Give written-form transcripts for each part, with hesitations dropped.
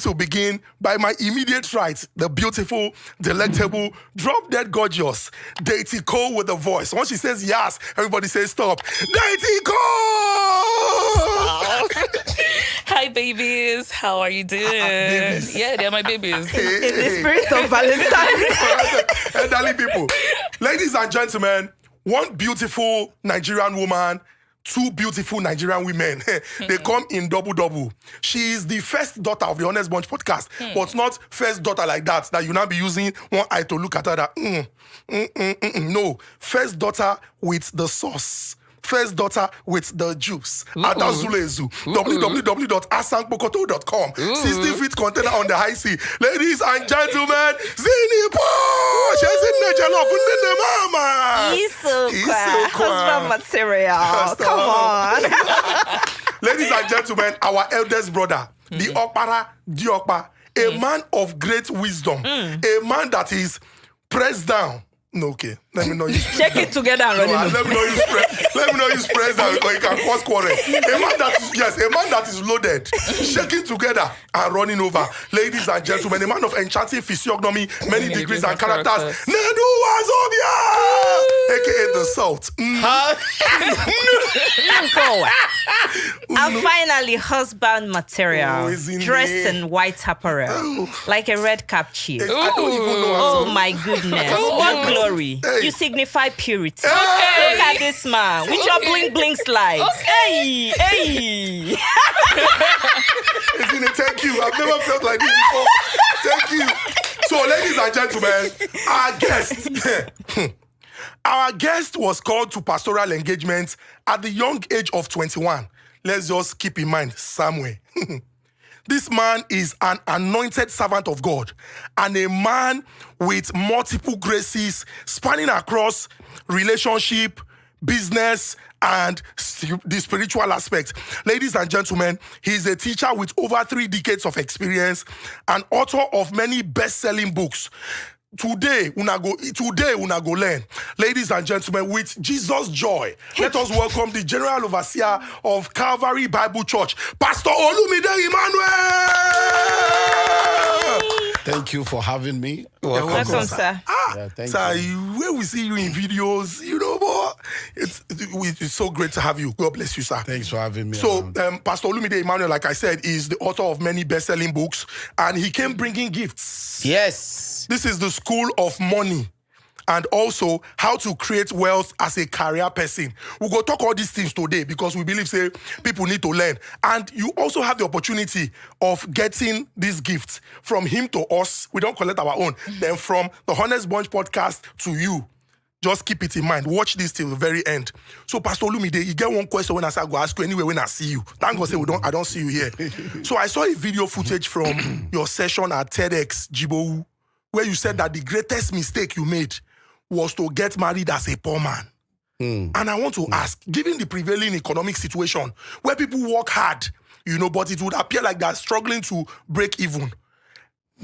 To begin by my immediate right, the beautiful, delectable, drop-dead gorgeous, Daisy Cole with a voice. Once she says yes, everybody says stop. Daisy Cole! Hi, babies. How are you doing? Babies. Yeah, they're my babies. In the spirit of Valentine's. Elderly people. Ladies and gentlemen, one beautiful Nigerian woman, two beautiful Nigerian women. They come in double. She is the first daughter of the Honest Bunch podcast, but not first daughter like that you now be using one eye to look at her. No, first daughter with the sauce. First daughter with the juice. Adazulezu. www.asankpokoto.com. 60 feet container on the high sea. Ladies and gentlemen, Zinipo! She's in the jollof in the mama. Isukwa. Husband material. Come on. Ladies and gentlemen, our eldest brother, the Okpara Diokpa, a man of great wisdom, a man that is pressed down. No, okay. Let me know you. Shake it together and run it. Let me know you spread that because you can cause quarrel. A man that is loaded, shaking together and running over. Ladies and gentlemen, a man of enchanting physiognomy, many degrees and characters. Nedu Wazobia, aka the Salt. And finally, husband material, dressed in white apparel, like a red cap chief. I don't even know Oh my goodness! What glory! Hey. You signify purity. Hey. Look at this man with your bling bling slides. Hey. Thank you. I've never felt like this before. Thank you. So, ladies and gentlemen, our guest was called to pastoral engagement at the young age of 21. Let's just keep in mind, somewhere. This man is an anointed servant of God and a man with multiple graces spanning across relationship, business, and the spiritual aspect. Ladies and gentlemen, he's a teacher with over 3 decades of experience, an author of many best-selling books. Today, una go learn. Ladies and gentlemen, with Jesus' joy, let us welcome the General Overseer of Calvary Bible Church, Pastor Olumide Emmanuel. Thank you for having me. Welcome, sir. Thank Sir, you. where we see you in videos, but it's so great to have you. God bless you, sir. Thanks for having me. So, Pastor Olumide Emmanuel, like I said, is the author of many best-selling books, and he came bringing gifts. Yes. This is the school of money and also how to create wealth as a career person. We'll go talk all these things today because we believe, say, people need to learn. And you also have the opportunity of getting these gifts from him to us. We don't collect our own. Then from the Honest Bunch podcast to you. Just keep it in mind. Watch this till the very end. So, Pastor Olumide, you get one question when I say I go ask you anyway when I see you. Thank God say I don't see you here. So I saw a video footage from your session at TEDx Jibowu, where you said that the greatest mistake you made was to get married as a poor man. And I want to ask, given the prevailing economic situation where people work hard, but it would appear like they're struggling to break even,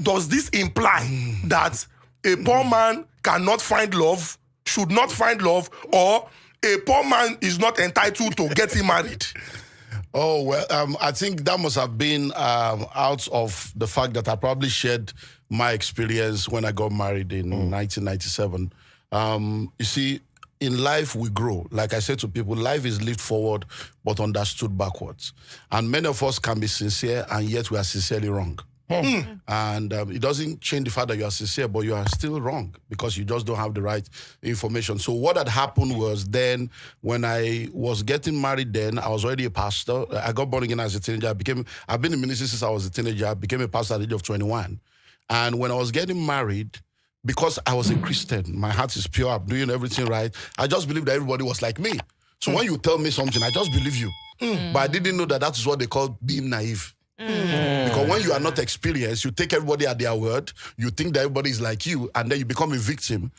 does this imply that a poor man cannot find love, should not find love, or a poor man is not entitled to getting married? Oh, well, I think that must have been out of the fact that I probably shared my experience when I got married in 1997. You see, in life, we grow. Like I said to people, life is lived forward, but understood backwards. And many of us can be sincere, and yet we are sincerely wrong. And it doesn't change the fact that you are sincere, but you are still wrong because you just don't have the right information. So what had happened was then when I was getting married then, I was already a pastor. I got born again as a teenager. I've been in ministry since I was a teenager. I became a pastor at the age of 21. And when I was getting married, because I was a Christian, my heart is pure, I'm doing everything right, I just believed that everybody was like me. So when you tell me something, I just believe you. But I didn't know that that is what they call being naive. Because when you are not experienced, you take everybody at their word, you think that everybody is like you, and then you become a victim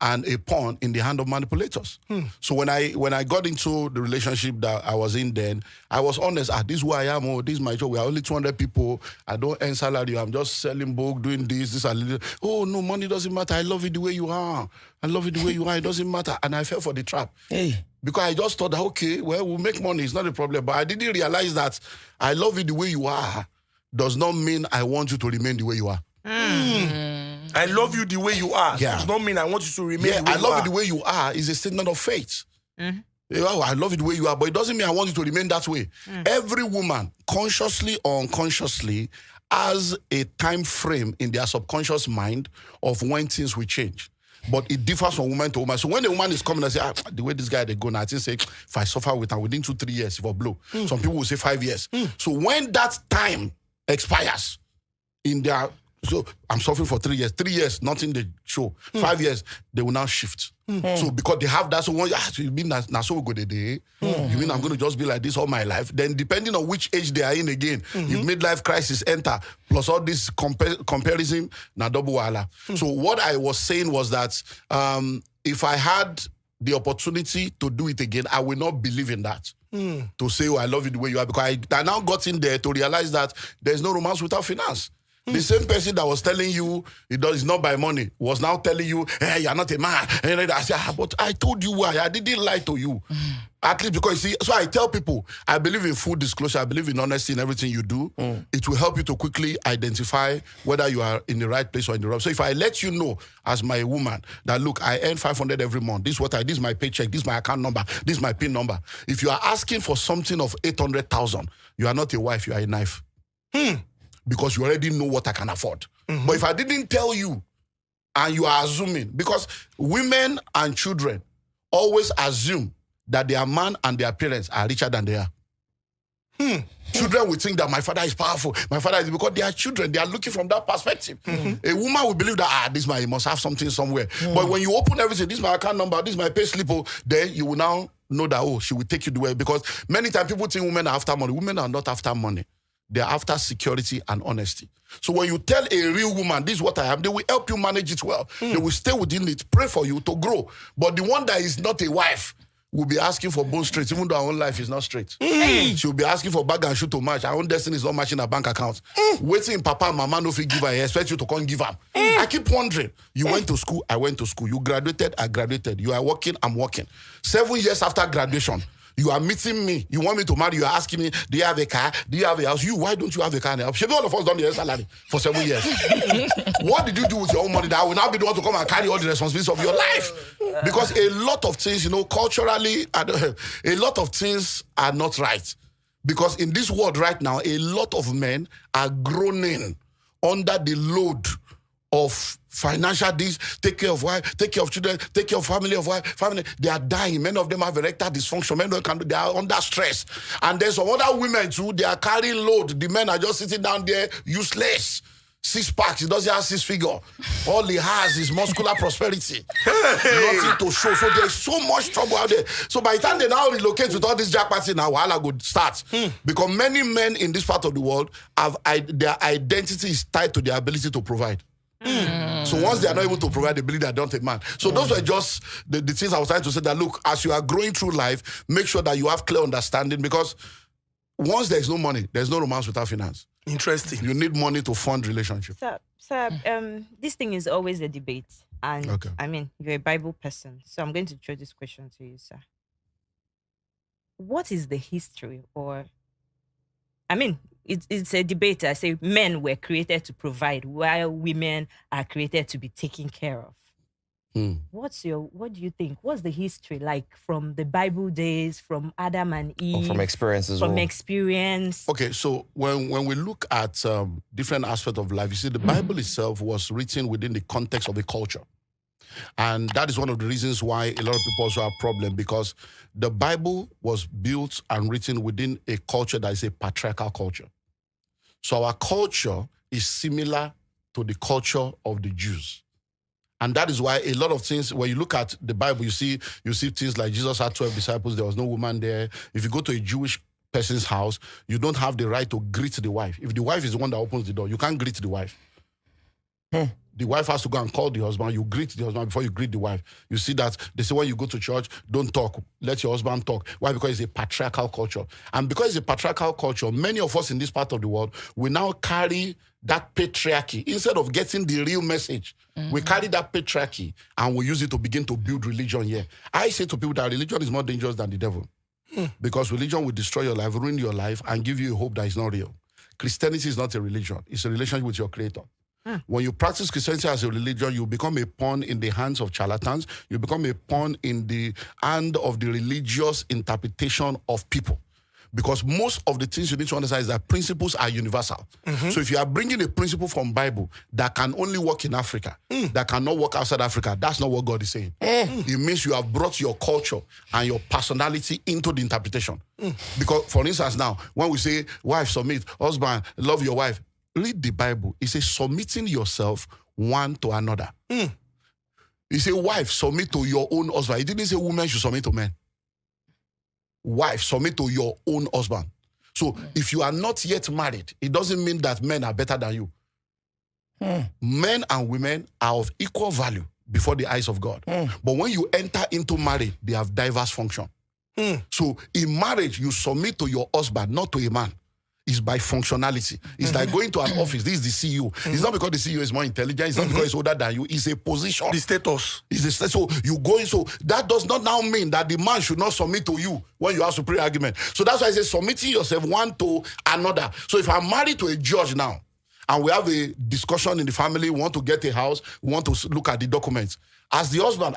and a pawn in the hand of manipulators. So when I got into the relationship that I was in then, I was honest, this is who I am, this is my job, we are only 200 people, I don't earn salary, I'm just selling book, doing this, and oh no, money doesn't matter, I love it the way you are, it doesn't matter, and I fell for the trap. Because I just thought that, okay, well, we'll make money, it's not a problem. But I didn't realize that I love it the way you are does not mean I want you to remain the way you are. I love you the way you are. Yeah. Does not mean I want you to remain the way I you love are. you the way you are is a statement of faith. You know, I love you the way you are, but it doesn't mean I want you to remain that way. Every woman, consciously or unconsciously, has a time frame in their subconscious mind of when things will change. But it differs from woman to woman. So when the woman is coming and say, the way this guy they go now, I think say, if I suffer with him within 2-3 years, if I blow. Some people will say 5 years. So when that time expires in their, so I'm suffering for 3 years. 3 years, nothing they show. 5 years, they will now shift. So because they have that, so one, so you mean now so good a day? You mean I'm going to just be like this all my life? Then depending on which age they are in again, if midlife crisis enter, plus all this comparison, na double wala. So what I was saying was that if I had the opportunity to do it again, I will not believe in that. To say, I love you the way you are, because I now got in there to realize that there's no romance without finance. The same person that was telling you it's not by money was now telling you, hey, you're not a man. And I said, but I told you why. I didn't lie to you. At least because, you see, so I tell people, I believe in full disclosure. I believe in honesty in everything you do. It will help you to quickly identify whether you are in the right place or in the wrong. So if I let you know as my woman that, look, I earn 500 every month. This is my paycheck. This is my account number. This is my PIN number. If you are asking for something of 800,000, you are not a wife, you are a knife. Because you already know what I can afford. But if I didn't tell you and you are assuming, because women and children always assume that their man and their parents are richer than they are. Children will think that my father is powerful. My father is, because they are children. They are looking from that perspective. A woman will believe that, this man, he must have something somewhere. But when you open everything, this is my account number, this is my pay slip, then you will now know that, she will take you the way. Because many times people think women are after money. Women are not after money. They're after security and honesty. So when you tell a real woman, this is what I have, they will help you manage it well. They will stay within it, pray for you to grow. But the one that is not a wife will be asking for bone straight, even though our own life is not straight. She will be asking for bag and shoe to match. Our own destiny is not matching her bank account. Waiting papa and mama no fit give her, I expect you to come give her. I keep wondering, you went to school, I went to school. You graduated, I graduated. You are working, I'm working. 7 years after graduation, you are meeting me. You want me to marry. You are asking me, do you have a car? Do you have a house? Why don't you have a car and a house? Should be all of us done the salary for 7 years. What did you do with your own money that I will now be the one to come and carry all the responsibilities of your life? Because a lot of things, culturally, a lot of things are not right. Because in this world right now, a lot of men are groaning under the load of financial needs, take care of wife, take care of children, take care of family. They are dying. Many of them have erectile dysfunction. Many of them they are under stress. And there's some other women too, they are carrying load. The men are just sitting down there, useless. 6 packs, he doesn't have 6 figure. All he has is muscular prosperity. Nothing to show. So there's so much trouble out there. So by the time they now relocate with all this jackpot now, wahala go start. Because many men in this part of the world their identity is tied to their ability to provide. So once they are not able to provide, they believe they are not a man. So those were just the things I was trying to say, that look, as you are growing through life, make sure that you have clear understanding, because once there is no money, there's no romance without finance. Interesting. You need money to fund relationship. Sir, this thing is always a debate. And Okay. I mean, you're a Bible person. So I'm going to throw this question to you, sir. What is the history, or I mean, it's a debate. I say men were created to provide, while women are created to be taken care of. What do you think? What's the history like from the Bible days, from Adam and Eve? Or from experience as well. From experience. Okay, so when we look at different aspects of life, you see the Bible itself was written within the context of a culture. And that is one of the reasons why a lot of people also have problem, because the Bible was built and written within a culture that is a patriarchal culture. So our culture is similar to the culture of the Jews. And that is why a lot of things, when you look at the Bible, you see things like Jesus had 12 disciples, there was no woman there. If you go to a Jewish person's house, you don't have the right to greet the wife. If the wife is the one that opens the door, you can't greet the wife. The wife has to go and call the husband. You greet the husband before you greet the wife. You see that they say when you go to church, don't talk. Let your husband talk. Why? Because it's a patriarchal culture. And because it's a patriarchal culture, many of us in this part of the world, we now carry that patriarchy. Instead of getting the real message, we carry that patriarchy and we use it to begin to build religion here. I say to people that religion is more dangerous than the devil. Because religion will destroy your life, ruin your life, and give you a hope that is not real. Christianity is not a religion. It's a relationship with your creator. When you practice Christianity as a religion, you become a pawn in the hands of charlatans. You become a pawn in the hand of the religious interpretation of people. Because most of the things you need to understand is that principles are universal. So if you are bringing a principle from Bible that can only work in Africa, that cannot work outside Africa, that's not what God is saying. It means you have brought your culture and your personality into the interpretation. Because, for instance, now, when we say, wife, submit, husband, love your wife, read the Bible. It says submitting yourself one to another. It says, wife, submit to your own husband. It didn't say women should submit to men. Wife, submit to your own husband. So if you are not yet married, it doesn't mean that men are better than you. Men and women are of equal value before the eyes of God. But when you enter into marriage, they have diverse function. So in marriage, you submit to your husband, not to a man. Is by functionality. It's like going to an office. This is the CEO. It's not because the CEO is more intelligent. It's not because he's older than you. It's a position. The status. It's a status. So you go in. So that does not now mean that the man should not submit to you when you have superior argument. So that's why I say submitting yourself one to another. So if I'm married to a judge now, and we have a discussion in the family, we want to get a house, we want to look at the documents. As the husband,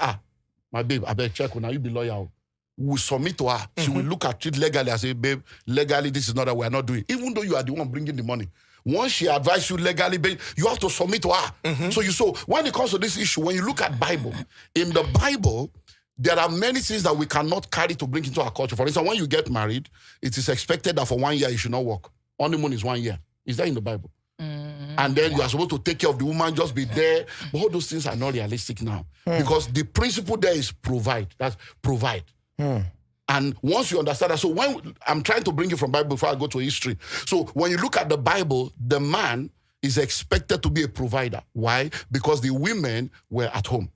my babe, I better check. Now you be loyal. We submit to her. She will look at it legally and say, babe, legally, this is not that we are not doing. Even though you are the one bringing the money. Once she advises you legally, babe, you have to submit to her. So when it comes to this issue, when you look at Bible, in the Bible, there are many things that we cannot carry to bring into our culture. For instance, when you get married, it is expected that for 1 year you should not work. Honeymoon is 1 year. Is that in the Bible? And then you are supposed to take care of the woman, just be there. But all those things are not realistic now. Because the principle there is provide. That's provide. And once you understand that, so when I'm trying to bring it from Bible before I go to history. So when you look at the Bible, the man is expected to be a provider. Why? Because the women were at home.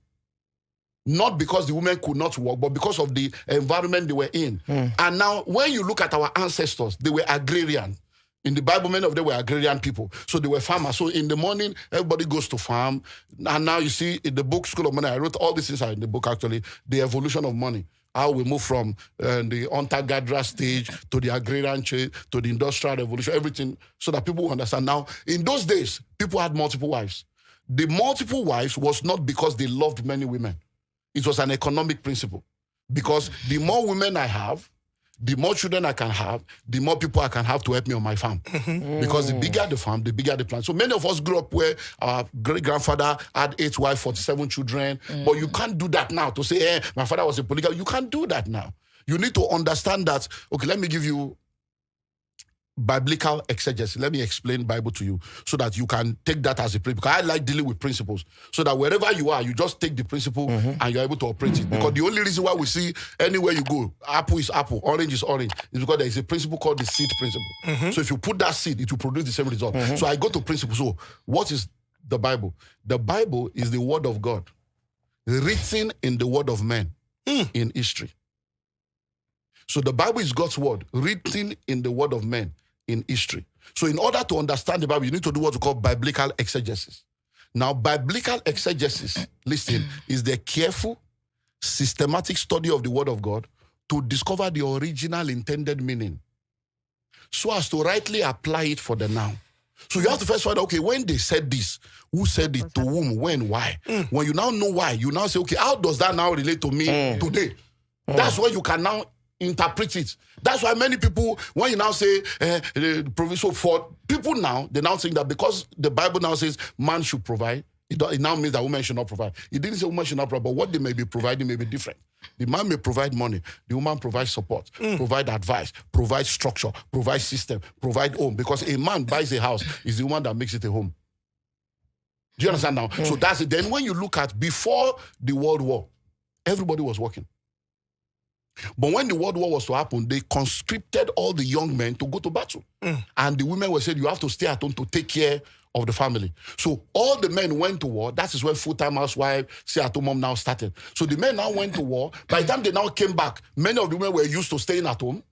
Not because the women could not work, but because of the environment they were in. And now when you look at our ancestors, they were agrarian. In the Bible, many of them were agrarian people. So they were farmers. So in the morning, everybody goes to farm. And now you see in the book, School of Money, I wrote all these things are in the book actually, the evolution of money. How we move from the hunter-gatherer stage to the agrarian change to the industrial revolution, everything, so that people will understand. Now, in those days, people had multiple wives. The multiple wives was not because they loved many women. It was an economic principle. Because the more women I have, the more children I can have, the more people I can have to help me on my farm. Because the bigger the farm, the bigger the plan. So many of us grew up where our great-grandfather had 8 wives, 47 children. But you can't do that now to say, my father was a polygamy. You can't do that now. You need to understand that, okay, let me give you biblical exegesis. Let me explain Bible to you so that you can take that as a principle. Because I like dealing with principles. So that wherever you are, you just take the principle and you're able to operate it. Because the only reason why we see anywhere you go, apple is apple, orange is orange, is because there is a principle called the seed principle. So if you put that seed, it will produce the same result. So I go to principle. So what is the Bible? The Bible is the word of God written in the word of men in history. So the Bible is God's word written in the word of men in history. So in order to understand the Bible, you need to do what we call biblical exegesis. Now, biblical exegesis, listen, is the careful, systematic study of the word of God to discover the original intended meaning so as to rightly apply it for the now. So you have to first find out, okay, when they said this, who said it, to whom, when, why? When you now know why, you now say, okay, how does that now relate to me today? That's where you can now interpret it. That's why many people, when you now say provision for people now, they now think that because the Bible now says man should provide, it now means that women should not provide. It didn't say women should not provide, but what they may be providing may be different. The man may provide money, the woman provides support, provide advice, provide structure, provide system, provide home. Because a man buys a house, is the woman that makes it a home. Do you understand now? So that's it. Then when you look at before the World War, everybody was working. But when the World War was to happen, they conscripted all the young men to go to battle. And the women were said, you have to stay at home to take care of the family. So all the men went to war. That is when full-time housewife, stay-at-home mom now started. So the men now went to war. By the time they now came back, many of the women were used to staying at home.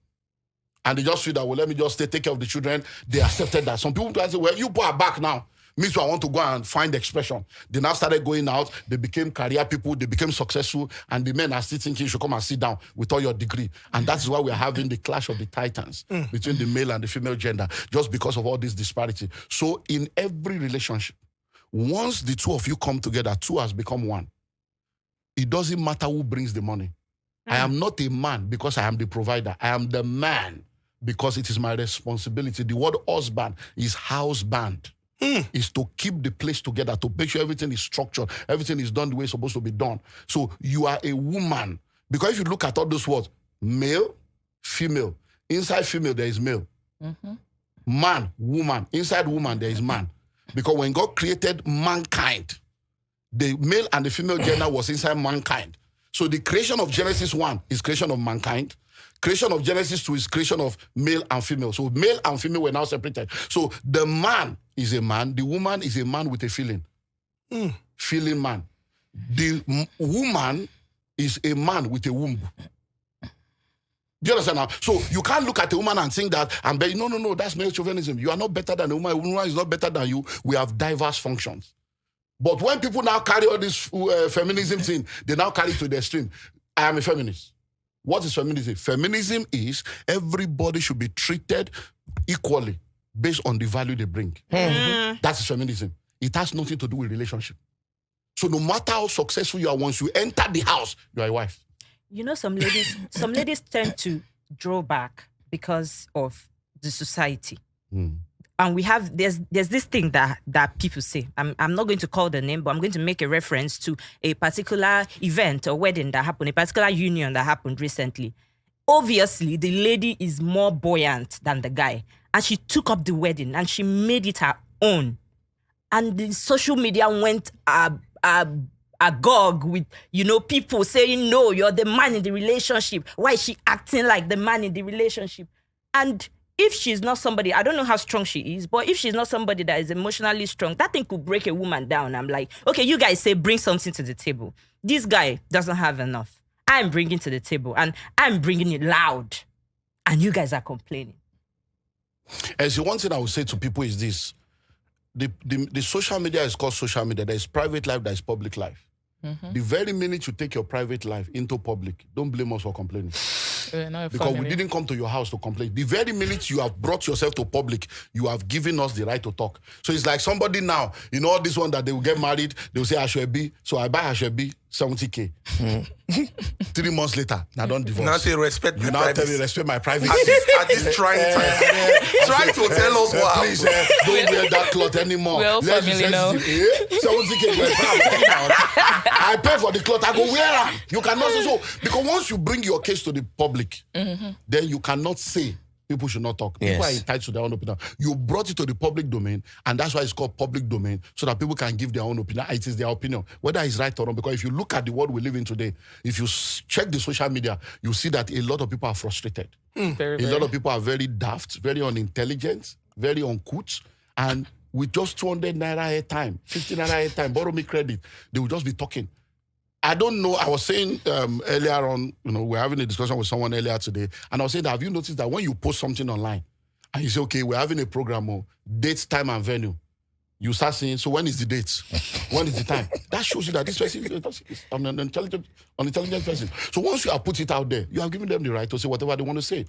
And they just feel that, well, let me just stay, take care of the children. They accepted that. Some people say, well, you are back now. Me too, I want to go and find expression. They now started going out. They became career people. They became successful. And the men are still thinking you should come and sit down with all your degree. And that is why we're having the clash of the titans between the male and the female gender, just because of all this disparity. So in every relationship, once the two of you come together, two has become one. It doesn't matter who brings the money. I am not a man because I am the provider. I am the man because it is my responsibility. The word husband is house band. Is to keep the place together, to make sure everything is structured, everything is done the way it's supposed to be done. So you are a woman. Because if you look at all those words, male, female. Inside female, there is male. Man, woman. Inside woman, there is man. Because when God created mankind, the male and the female gender was inside mankind. So the creation of Genesis 1 is creation of mankind. Creation of Genesis 2 is creation of male and female. So male and female were now separated. So the man is a man. The woman is a man with a feeling. Feeling man. The woman is a man with a womb. Do you understand now? So you can't look at a woman and think that, no, that's male chauvinism. You are not better than a woman. A woman is not better than you. We have diverse functions. But when people now carry all this feminism thing, they now carry it to the extreme. I am a feminist. What is feminism? Feminism is everybody should be treated equally based on the value they bring. That is feminism. It has nothing to do with relationship. So no matter how successful you are, once you enter the house, you are a wife. You know, some ladies tend to draw back because of the society. And we have there's this thing that people say. I'm not going to call the name, but I'm going to make a reference to a particular event or wedding that happened, a particular union that happened recently. Obviously, the lady is more buoyant than the guy, and she took up the wedding and she made it her own. And the social media went agog with, people saying, no, you're the man in the relationship. Why is she acting like the man in the relationship? And if she's not somebody, I don't know how strong she is, but if she's not somebody that is emotionally strong, that thing could break a woman down. I'm like, okay, you guys say bring something to the table. This guy doesn't have enough. I'm bringing to the table and I'm bringing it loud. And you guys are complaining. And so one thing I would say to people is this. The social media is called social media. There is private life, there is public life. The very minute you take your private life into public, don't blame us for complaining. Because we didn't come to your house to complain. The very minute you have brought yourself to public, you have given us the right to talk. So it's like somebody now, all this one that they will get married, they will say Ashwebi, so I buy Ashwebi 70K. 3 months later, I don't divorce. Now say respect my now privacy. tell me respect my privacy. At this trying time. Try to tell us what please, don't wear that cloth anymore. We all family now. 70K. I pay for the cloth. I go wear it. You cannot say so. Because once you bring your case to the public, then you cannot say people should not talk. People are entitled to their own opinion. You brought it to the public domain, and that's why it's called public domain, so that people can give their own opinion. It is their opinion, whether it's right or wrong. Because if you look at the world we live in today, if you check the social media, you see that a lot of people are frustrated. A lot of people are very daft, very unintelligent, very uncouth, and with just 200 naira airtime, 50 naira airtime, borrow me credit, they will just be talking. I don't know. I was saying earlier on, we're having a discussion with someone earlier today, and I was saying that have you noticed that when you post something online and you say, okay, we're having a program, date, time, and venue, you start saying, so when is the date? When is the time? That shows you that this person is an intelligent person. So once you have put it out there, you have given them the right to say whatever they want to say.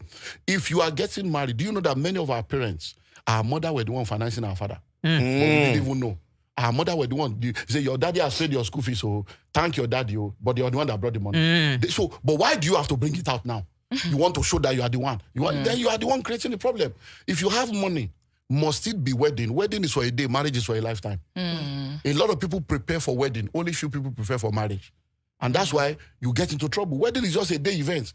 If you are getting married, do you know that many of our parents, our mother were the one financing our father? But we didn't even know. Our mother were the one. You say your daddy has paid your school fees, so thank your daddy, but you're the one that brought the money. But why do you have to bring it out now? You want to show that you are the one. Then you are the one creating the problem. If you have money, must it be wedding? Wedding is for a day, marriage is for a lifetime. A lot of people prepare for wedding. Only few people prepare for marriage. And that's why you get into trouble. Wedding is just a day event.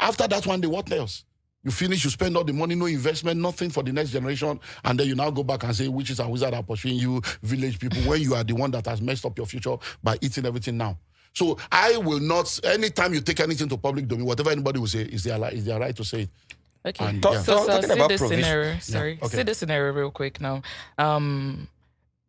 After that one day, what else? You finish, you spend all the money, no investment, nothing for the next generation, and then you now go back and say witches and wizards are pursuing you, village people, when you are the one that has messed up your future by eating everything now. So I will not, anytime you take anything to public domain, whatever anybody will say, is their right to say it. Okay. And, So talking see about the provision. scenario. Sorry. Yeah, okay. See the scenario real quick now.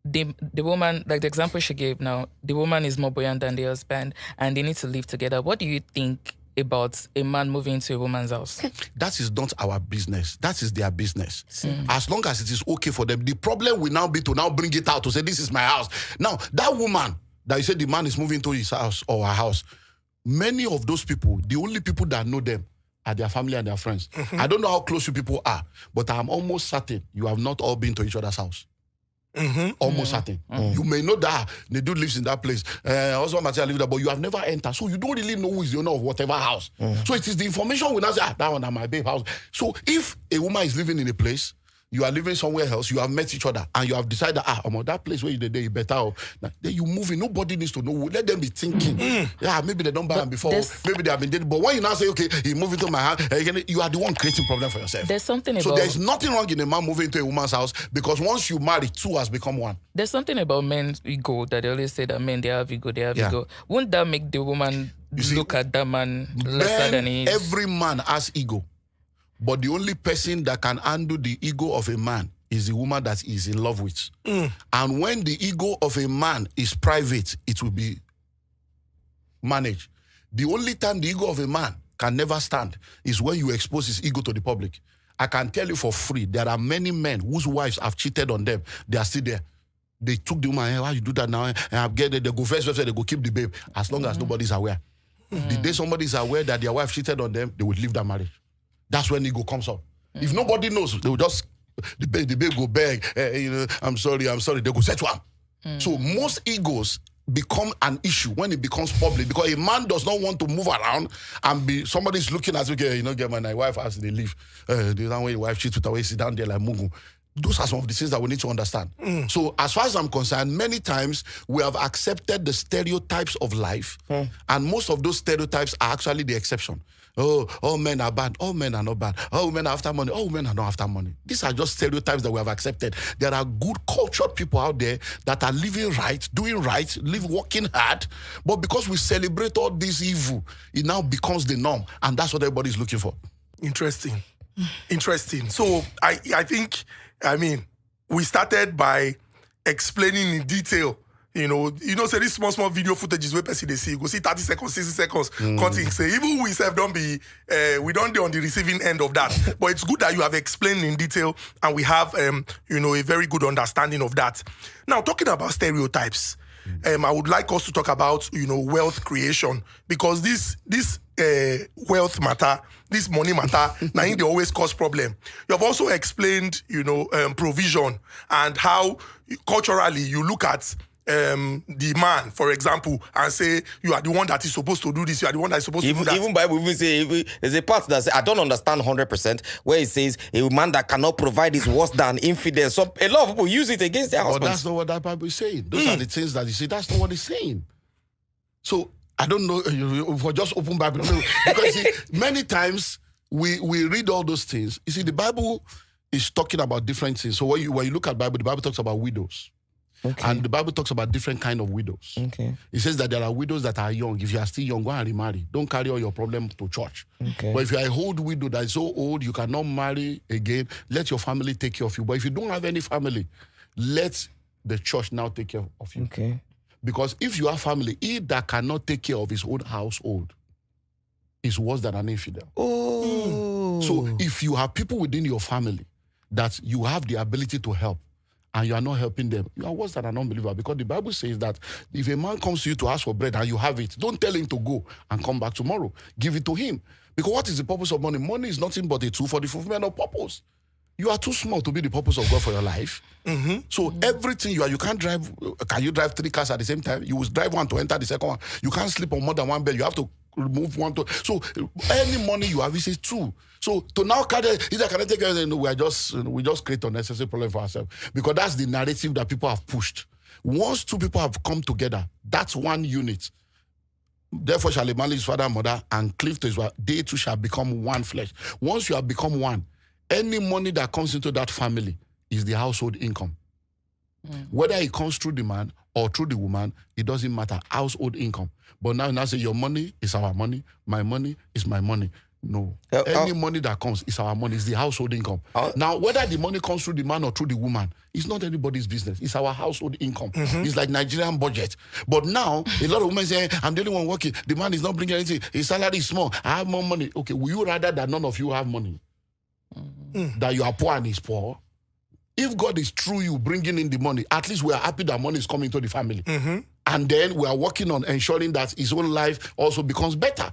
The woman, like the example she gave now, the woman is more buoyant than the husband, and they need to live together. What do you think about a man moving into a woman's house? That is not our business. That is their business. As long as it is okay for them. The problem will now be to now bring it out to say, this is my house. Now, that woman that you said the man is moving to his house or her house, many of those people, the only people that know them are their family and their friends. I don't know how close you people are, but I'm almost certain you have not all been to each other's house. Almost certain. You may know that the dude lives in that place. Also, material live there, but you have never entered, so you don't really know who is the owner of whatever house. So it is the information we now say, that one at my babe house. So if a woman is living in a place, you are living somewhere else, you have met each other, and you have decided, that place where you did, you better. Now, then you move in. Nobody needs to know. Let them be thinking. Yeah, maybe they don't buy them before. Maybe they have been dating. But when you now say, okay, he moved into my house, you are the one creating problem for yourself. There's something about... So there's nothing wrong in a man moving into a woman's house, because once you marry, two has become one. There's something about men's ego that they always say that men, they have ego, ego. Wouldn't that make the woman look at that man lesser than he is? Every man has ego. But the only person that can handle the ego of a man is the woman that he is in love with. And when the ego of a man is private, it will be managed. The only time the ego of a man can never stand is when you expose his ego to the public. I can tell you for free, there are many men whose wives have cheated on them. They are still there. They took the woman, hey, why you do that now? And I've get it. They go first, they go keep the babe, as long as nobody's aware. The day somebody's aware that their wife cheated on them, they would leave that marriage. That's when ego comes up. If nobody knows, they will just, the babe go beg, I'm sorry. They go say to him. So most egos become an issue when it becomes public, because a man does not want to move around and be, somebody's looking at, okay, get my wife as they leave. The way your wife cheats with her way, sit down there like Mungu. Those are some of the things that we need to understand. So as far as I'm concerned, many times we have accepted the stereotypes of life, and most of those stereotypes are actually the exception. All men are bad. All men are not bad. All men are after money. All men are not after money. These are just stereotypes that we have accepted. There are good cultured people out there that are living right, doing right, working hard. But because we celebrate all this evil, it now becomes the norm. And that's what everybody's looking for. Interesting. So I think, we started by explaining in detail. Say this small video footages where person they see, you go see 30 seconds, 60 seconds, cutting. Say even we self don't be, we don't be on the receiving end of that. But it's good that you have explained in detail, and we have, a very good understanding of that. Now, talking about stereotypes, I would like us to talk about, wealth creation, because this wealth matter, this money matter, now they always cause problem. You have also explained, provision, and how culturally you look at the man, for example, and say you are the one that is supposed to do this, you are the one that is supposed to do that. Even Bible even say, there's a part that say, I don't understand 100%, where it says a man that cannot provide is worse than infidel. So a lot of people use it against their husbands. But that's not what that Bible is saying. Those are the things that you see. That's not what it's saying. So I don't know, for just open Bible. Because you see, many times we read all those things. You see, the Bible is talking about different things. So when you look at Bible, the Bible talks about widows. Okay. And the Bible talks about different kind of widows. Okay. It says that there are widows that are young. If you are still young, go and remarry. Don't carry all your problem to church. Okay. But if you are a old widow that is so old, you cannot marry again, let your family take care of you. But if you don't have any family, let the church now take care of you. Okay. Because if you have family, he that cannot take care of his own household is worse than an infidel. So if you have people within your family that you have the ability to help, and you are not helping them, you are worse than an unbeliever, because the Bible says that if a man comes to you to ask for bread and you have it, don't tell him to go and come back tomorrow. Give it to him. Because what is the purpose of money? Money is nothing but a tool for the fulfillment of purpose. You are too small to be the purpose of God for your life. So everything you can't drive. Can you drive 3 cars at the same time? You will drive one to enter the second one. You can't sleep on more than one bed. You have to remove one to. So any money you have is two. So to now carry either can I take it? We just create unnecessary problem for ourselves, because that's the narrative that people have pushed. Once two people have come together, that's one unit. Therefore shall a man leave his father and mother and cleave to his wife. They two shall become one flesh. Once you have become one, any money that comes into that family is the household income. Whether it comes through the man or through the woman, it doesn't matter. Household income. But now say your money is our money, my money is my money. No. Any money that comes is our money. It's the household income. Now, whether the money comes through the man or through the woman, it's not anybody's business. It's our household income. It's like Nigerian budget. But now, a lot of women say, I'm the only one working. The man is not bringing anything. His salary is small. I have more money. Okay, will you rather that none of you have money? That you are poor and he's poor? If God is through you bringing in the money, at least we are happy that money is coming to the family. And then we are working on ensuring that his own life also becomes better.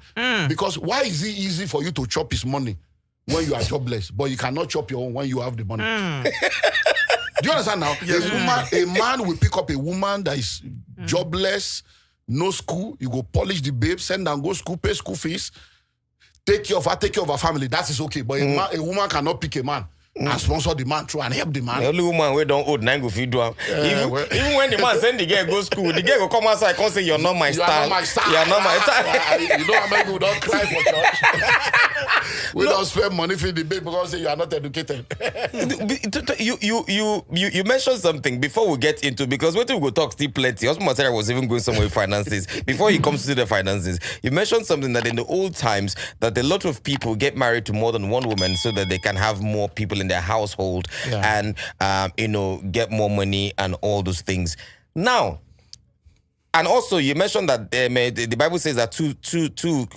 Because why is it easy for you to chop his money when you are jobless, but you cannot chop your own when you have the money? Do you understand now? Yes. A man will pick up a woman that is jobless, no school. You go polish the babe, send and go school, pay school fees, take care of her, take care of her family. That is okay. But a woman cannot pick a man and sponsor the man through and help the man. The only woman we don't owe 9 go feed do. Even when the man send the girl go school, the girl will come outside and say, you're not my style. You are not my style. You are not my style. You know how many people don't cry for church? We don't spend money for the baby because you are not educated. You mentioned something before we get into, because when we go talk still plenty. Husband material was even going somewhere with finances. Before he comes to the finances, you mentioned something that in the old times that a lot of people get married to more than one woman so that they can have more people in their household and get more money and all those things. Now, and also you mentioned that the Bible says that two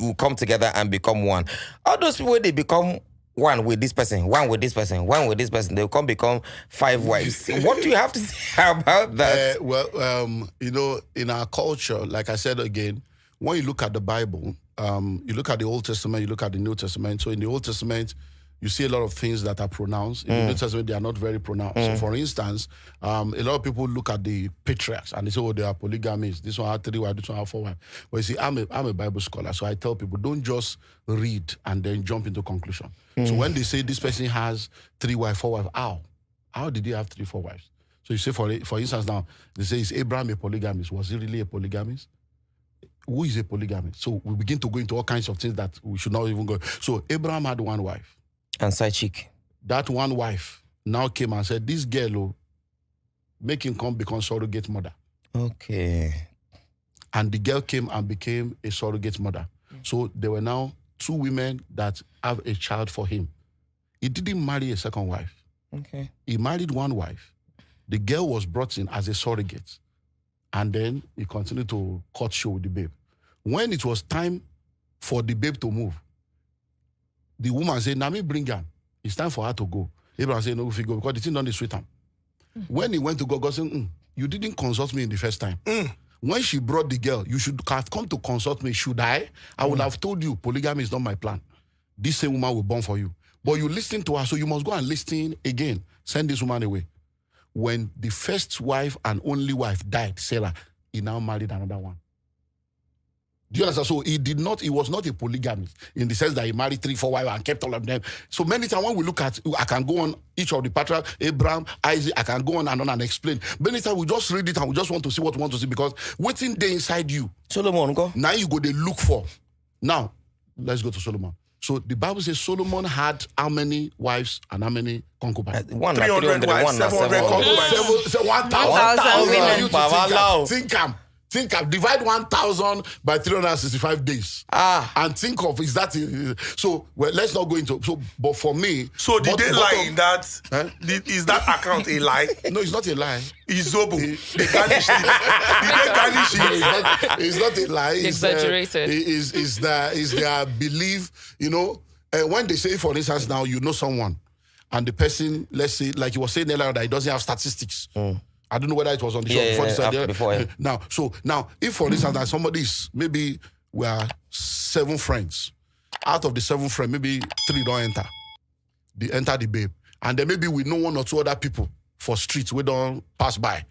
will come together and become one. All those people, they become one with this person, one with this person, one with this person, they'll become 5 wives. What do you have to say about that? In our culture, like I said again, when you look at the Bible, you look at the Old Testament, you look at the New Testament. So in the Old Testament, you see a lot of things that are pronounced. In the New Testament, they are not very pronounced. So for instance, a lot of people look at the patriarchs and they say, oh, they are polygamists. This one had 3 wives, this one had 4 wives. But you see, I'm a Bible scholar, so I tell people, don't just read and then jump into conclusion. So when they say this person has 3 wives, 4 wives, how did he have 3, 4 wives? So you say, for instance now, they say, is Abraham a polygamist? Was he really a polygamist? Who is a polygamist? So we begin to go into all kinds of things that we should not even go. So Abraham had 1 wife. And side chick. That 1 wife now came and said, this girl, make him come become surrogate mother. Okay. And the girl came and became a surrogate mother. So there were now 2 women that have a child for him. He didn't marry a second wife. Okay. He married 1 wife. The girl was brought in as a surrogate. And then he continued to courtship with the babe. When it was time for the babe to move, the woman said, "Now me bring her. It's time for her to go." Abraham said, "No, if you go, because the thing done sweet him." When he went to go, God said, "You didn't consult me in the first time. When she brought the girl, you should have come to consult me. Should I? I would have told you, polygamy is not my plan. This same woman will born for you. But you listened to her, so you must go and listen again. Send this woman away." When the first wife and only wife died, Sarah, he now married another one. Do you understand? So he was not a polygamist in the sense that he married 3, 4 wives and kept all of them. So many times when we look at, I can go on each of the patriarchs, Abraham, Isaac, I can go on and explain. Many times we just read it and we just want to see what we want to see, because waiting there inside you. Solomon, go. Now you go, they look for. Now, let's go to Solomon. So the Bible says Solomon had how many wives and how many concubines? 300 wives, 700 concubines. 1,000. Think of divide 1,000 by 365 days. And think of, is that so? Well, let's not go into but for me. So did they lie in that? Is that account a lie? No, it's not a lie. It's Zobo. They garnish it. Did they garnish it? It's not a lie. It's exaggerated. Is their belief? When they say, for instance, now you know someone, and the person, let's say, like you were saying earlier, that he doesn't have statistics. I don't know whether it was on the show before. Now, if for instance that somebody is, maybe we are 7 friends. Out of the 7 friends, maybe 3 don't enter. They enter the babe. And then maybe we know 1 or 2 other people for streets we don't pass by.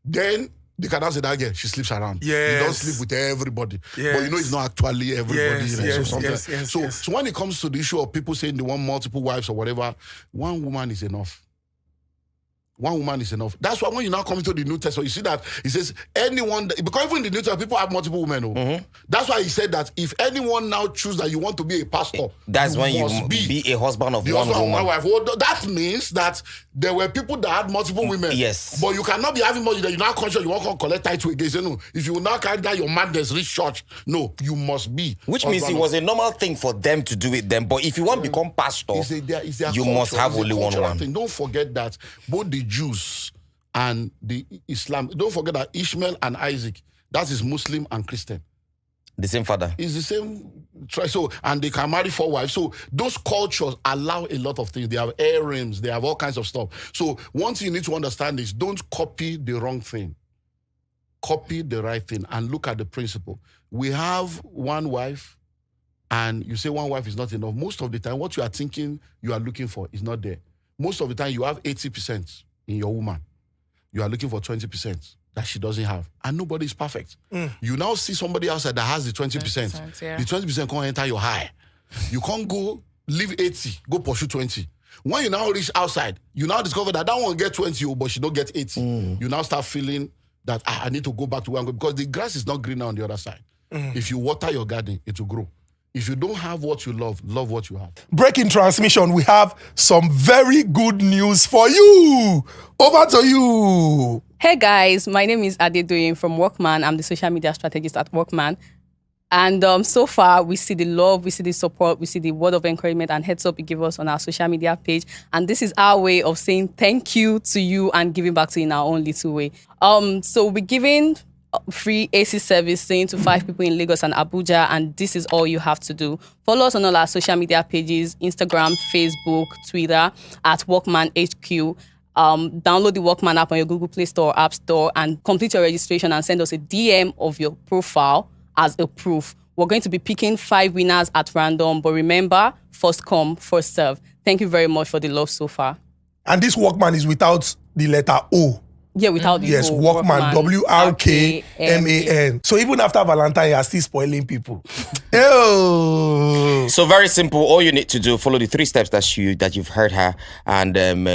Then they can now say that girl, she sleeps around. Yes. You don't sleep with everybody. Yes. But it's not actually everybody. Yes. So when it comes to the issue of people saying they want multiple wives or whatever, 1 woman is enough. One woman is enough. That's why when you now come into the New Testament, you see that it says anyone, because even in the New Testament, people have multiple women. That's why he said that if anyone now choose that you want to be a pastor, That's when you must be a husband of the one husband of woman. one wife. Well, that means that there were people that had multiple women. Yes. But you cannot be having more that you're not conscious you won't come collect title again. Say, no, if you will now carry down your madness, reach church. No, you must be. Which means it was a normal thing for them to do it then. But if you want to become pastor, It's their you culture. must have It's a only one cultural woman. thing. Don't forget that both the Jews and the Islam, don't forget that Ishmael and Isaac, that is Muslim and Christian. The same father. It's the same. So, and they can marry 4 wives. So those cultures allow a lot of things. They have earrings, they have all kinds of stuff. So one thing you need to understand is don't copy the wrong thing. Copy the right thing and look at the principle. We have one wife, and you say one wife is not enough. Most of the time, what you are thinking you are looking for is not there. Most of the time, you have 80% in your woman. You are looking for 20% that she doesn't have. And nobody is perfect. You now see somebody outside that has the 20%. 20%, yeah. The 20% can't enter your high. You can't go leave 80, go pursue 20. When you now reach outside, you now discover that one get 20, but she don't get 80. You now start feeling that I need to go back to where I'm going, because the grass is not greener on the other side. If you water your garden, it will grow. If you don't have what you love what you have. Breaking transmission, we have some very good news for you. Over to you. Hey guys, my name is Adedoyin from Workman. I'm the social media strategist at Workman. And so far, we see the love, we see the support, we see the word of encouragement and heads up you give us on our social media page. And this is our way of saying thank you to you and giving back to you in our own little way. So we're giving free AC servicing to 5 people in Lagos and Abuja, and this is all you have to do. Follow us on all our social media pages, Instagram, Facebook, Twitter, at Workman HQ. Download the Workman app on your Google Play Store or App Store and complete your registration and send us a DM of your profile as a proof. We're going to be picking 5 winners at random, but remember, first come, first serve. Thank you very much for the love so far. And this Workman is without the letter O. Yeah, without the Yes, O, Workman, WRKMAN. So even after Valentine, you are still spoiling people. Ew. So very simple. All you need to do, follow the 3 steps that you've heard her, and the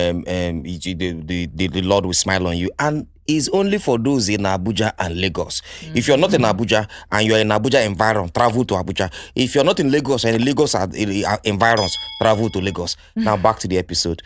Lord will smile on you. And is only for those in Abuja and Lagos. If you're not in Abuja and you're in Abuja environment, travel to Abuja. If you're not in Lagos and in Lagos environs, travel to Lagos. Now back to the episode.